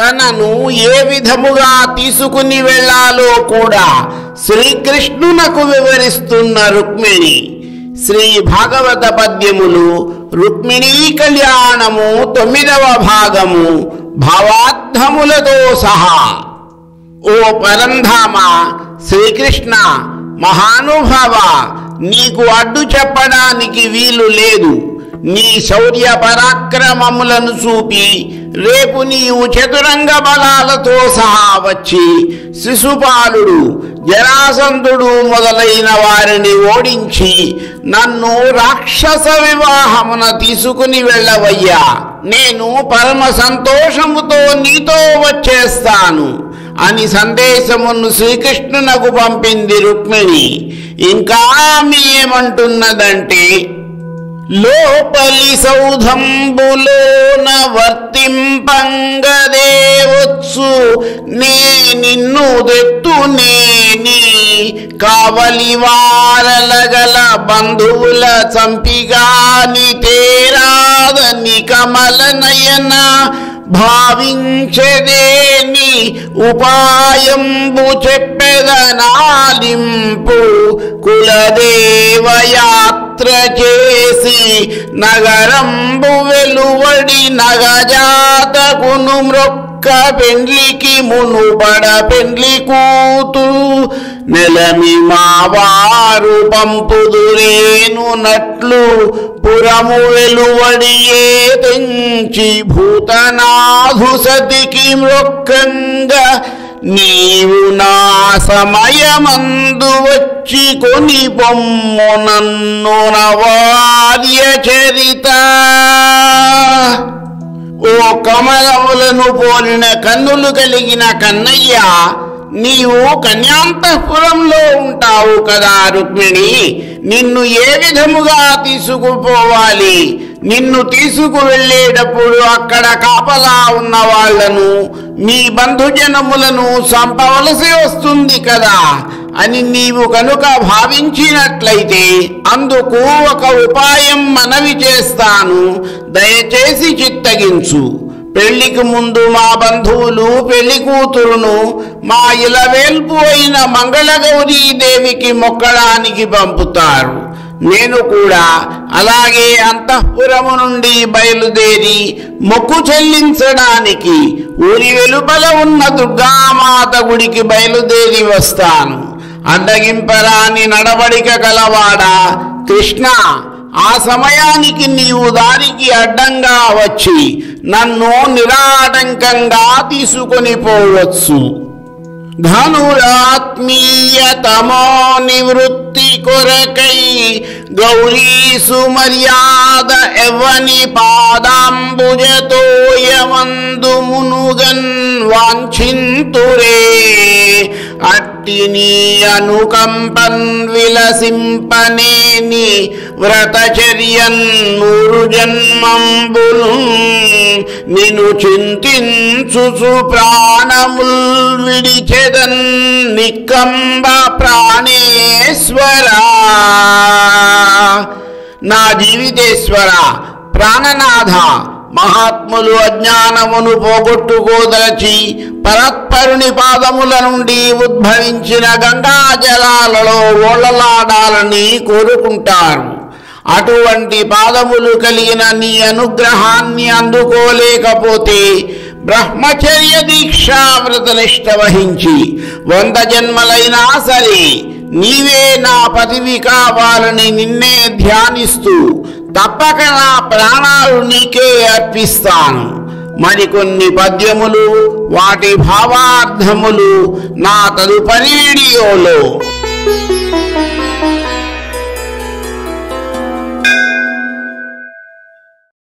తనను ఏ విధముగా తీసుకుని వెళ్ళాలో కూడా శ్రీకృష్ణునకు వివరిస్తున్న రుక్మిణి. శ్రీ భాగవత పద్యములు రుక్మిణీ కళ్యాణము 9వ భాగము భావార్థములతో సహా. ఓ పరంధామ శ్రీకృష్ణ మహానుభావ, నీకు అడ్డు చెప్పడానికి వీలు లేదు. నీ శౌర్య పరాక్రమములను చూపి రేపు నీవు చతురంగ బలాలతో సహా వచ్చి శిశుపాలుడు, జరాసంధుడు మొదలైన వారిని ఓడించి నన్ను రాక్షస వివాహమున తీసుకుని వెళ్ళవయ్యా. నేను పరమ సంతోషముతో నీతో వచ్చేస్తాను అని సందేశమును శ్రీకృష్ణునకు పంపింది రుక్మిణి. ఇంకా ఆమె ఏమంటున్నదంటే, లోపలి సౌధంబులోన వర్తింపంగదేవచ్చు నే నిన్ను దెత్తునేని కావలి వారలగల బంధువుల చంపిగాని తేరాదని కమల నయన భావించదేని ఉపాయంబు చెప్పెదనాలింపు కులదేవయాత్ర చేసి నగరంబు వెలువడి నగజాతకును మ్రొక్క పెండ్లికి మునుబడ పెండ్లి కూతురు నెలమి మావారు పంపుదురేను నట్లు పురము వెలువడియే తెంచి భూతనాథు సతికి మ్రొక్కంగా నీవు నా సమయమందు వచ్చి కొని పొమ్ము నన్ను నవార్య చరిత. ఓ కమలములను పోలిన కన్నులు కలిగిన కన్నయ్య, నీవు కన్యాంతఃపురంలో ఉంటావు కదా రుక్మిణి. నిన్ను ఏ విధముగా తీసుకుపోవాలి? నిన్ను తీసుకువెళ్ళేటప్పుడు అక్కడ కాపలా ఉన్న వాళ్లను, మీ బంధుజనములను చంపవలసి వస్తుంది కదా అని నీవు కనుక భావించినట్లయితే అందుకు ఒక ఉపాయం మనవి చేస్తాను, దయచేసి చిత్తగించు. పెళ్లికి ముందు మా బంధువులు పెళ్లి కూతురును మా ఇలవేల్పు అయిన మంగళగౌరీ దేవికి మొక్కడానికి పంపుతారు. నేను కూడా అలాగే అంతఃపురము నుండి బయలుదేరి మొక్కు చెల్లించడానికి ఊరి వెలుపల ఉన్న దుర్గామాత గుడికి బయలుదేరి వస్తాను. అడ్డగింపరాని నడవడిక కలవాడా కృష్ణ, ఆ సమయానికి నీవు దారికి అడ్డంగా వచ్చి నన్ను నిరాటంకంగా తీసుకొని పోవచ్చు. ధనురాత్మీయతమో నివృత్తి కొరకై గౌరీసు మర్యాద ఎవ్వని పాదాంబుజతోయమందు మునుగన్ వాంఛింతురే అట్టిని అనుకంపన్ విలసింపనేని వ్రతచర్యన్ 100 జన్మంబులు నిను చింతించుచు ప్రాణముల్ విడిచెదన్ నికంబ ప్రాణేశ్వర. నా జీవితేశ్వర, ప్రాణనాథ, మహాత్ములు అజ్ఞానమును పోగొట్టుకోదలచి పరత్పరుని పాదముల నుండి ఉద్భవించిన గంగా జలాలలో ఓళ్ళలాడాలని కోరుకుంటారు. అటువంటి పాదములు కలిగిన నీ అనుగ్రహాన్ని అందుకోలేకపోతే బ్రహ్మచర్య దీక్షా వ్రతనిష్ట వహించి 100 జన్మలైనా సరే నీవే నా పదవి కావాలని నిన్నే ధ్యానిస్తూ తప్పక నా ప్రాణాలు నీకే అర్పిస్తాను. మరికొన్ని పద్యములు, వాటి భావార్థములు నా తదుపరి వీడియోలో.